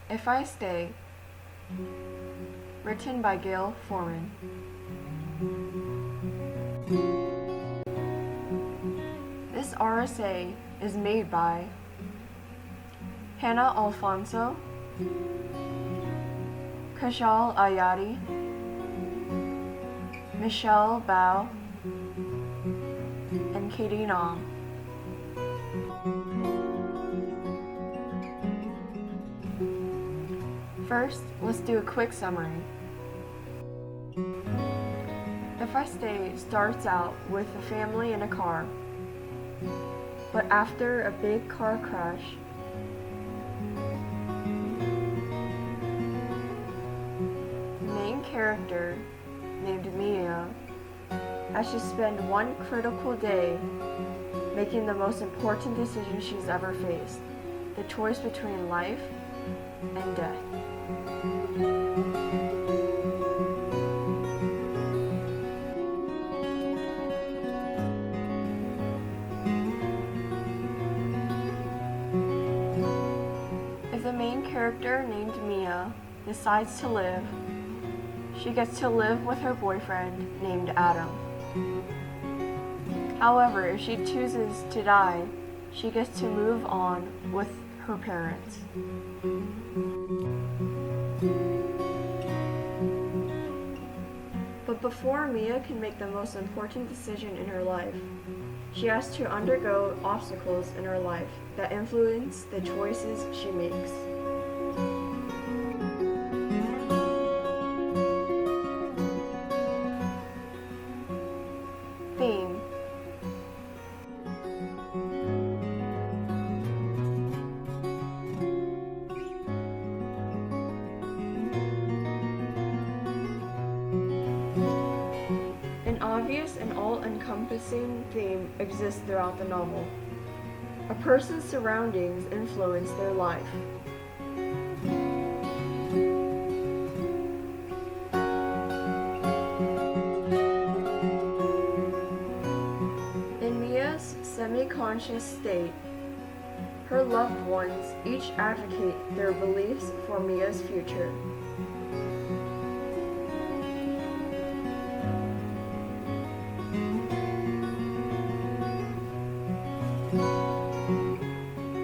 If I Stay, written by Gayle Forman. This RSA is made by Hannah Alfonso, Kazhal Ayati, Michelle Bao, and Katie Nam. First, let's do a quick summary. If I Stay starts out with a family in a car, but after a big car crash, the main character, named Mia, has to spend one critical day making the most important decision she's ever faced, the choice between life and death. If the main character named Mia decides to live, she gets to live with her boyfriend named Adam. However, if she chooses to die, she gets to move on with her parents. But before Mia can make the most important decision in her life, she has to undergo obstacles in her life that influence the choices she makes. Theme. An obvious and all-encompassing theme exists throughout the novel. A person's surroundings influence their life. In Mia's semi-conscious state, her loved ones each advocate their beliefs for Mia's future.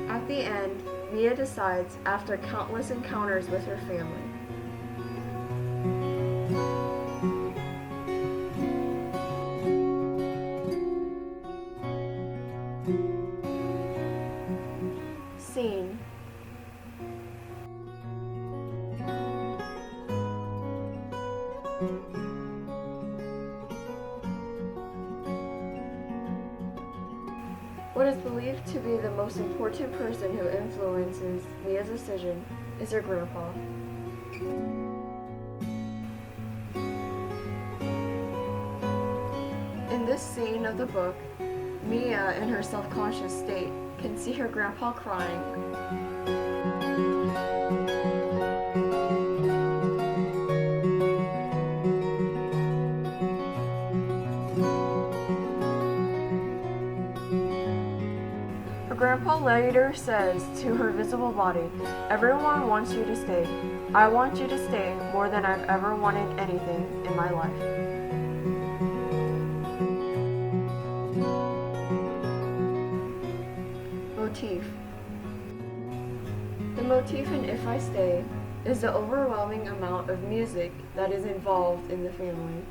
At the end, Mia decides after countless encounters with her family. Scene. What is believed to be the most important person who influences Mia's decision is her grandpa. In this scene of the book, Mia, in her self-conscious state, can see her grandpa crying. Her grandpa later says to her visible body, "Everyone wants you to stay. I want you to stay more than I've ever wanted anything in my life." Motif. The motif in If I Stay is the overwhelming amount of music that is involved in the family.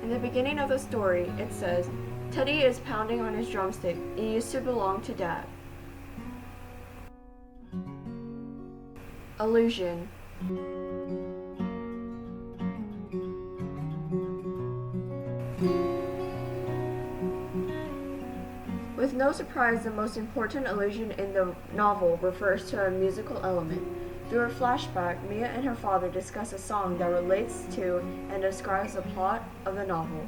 In the beginning of the story, it says, Teddy is pounding on his drumstick. He used to belong to Dad. Allusion. With no surprise, the most important allusion in the novel refers to a musical element. Through a flashback, Mia and her father discuss a song that relates to and describes the plot of the novel.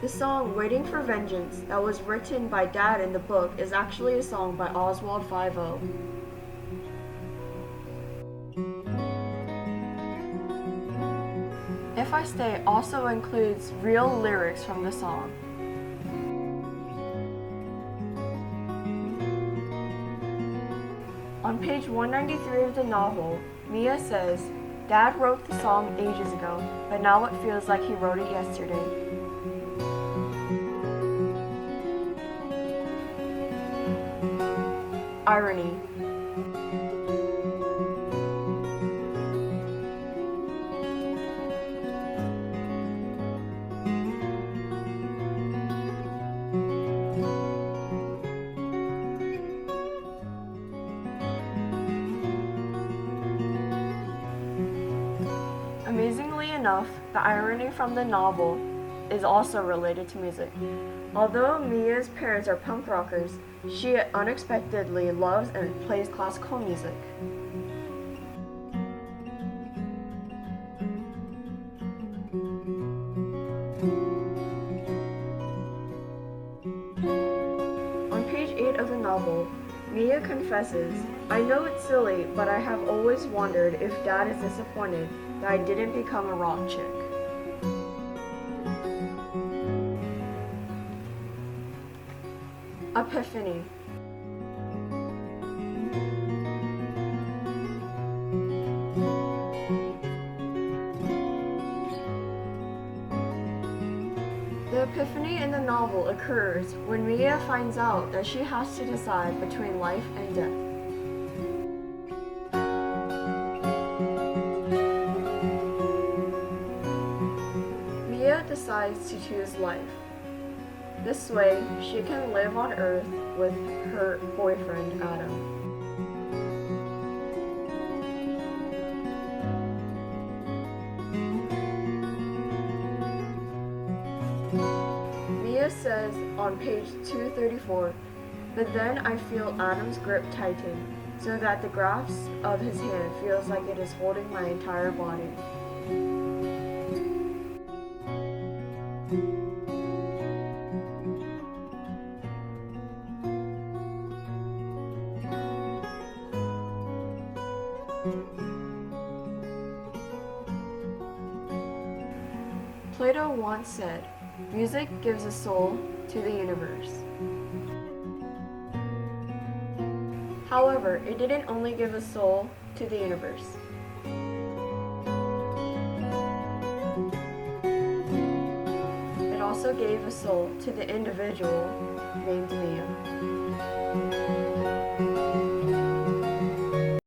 The song Waiting for Vengeance that was written by Dad in the book is actually a song by Oswald 50. If I Stay also includes real lyrics from the song. On page 193 of the novel, Mia says, "Dad wrote the song ages ago, but now it feels like he wrote it yesterday." Irony. Amazingly enough, the irony from the novel is also related to music. Although Mia's parents are punk rockers, she unexpectedly loves and plays classical music. On page 8 of the novel, Mia confesses, "I know it's silly, but I have always wondered if Dad is disappointed that I didn't become a rock chick." Epiphany. The epiphany in the novel occurs when Mia finds out that she has to decide between life and death. Mia decides to choose life. This way, she can live on Earth with her boyfriend, Adam. Mia says on page 234, "But then I feel Adam's grip tighten, so that the grasp of his hand feels like it is holding my entire body." Plato once said, "Music gives a soul to the universe." However, it didn't only give a soul to the universe. It also gave a soul to the individual named Mia.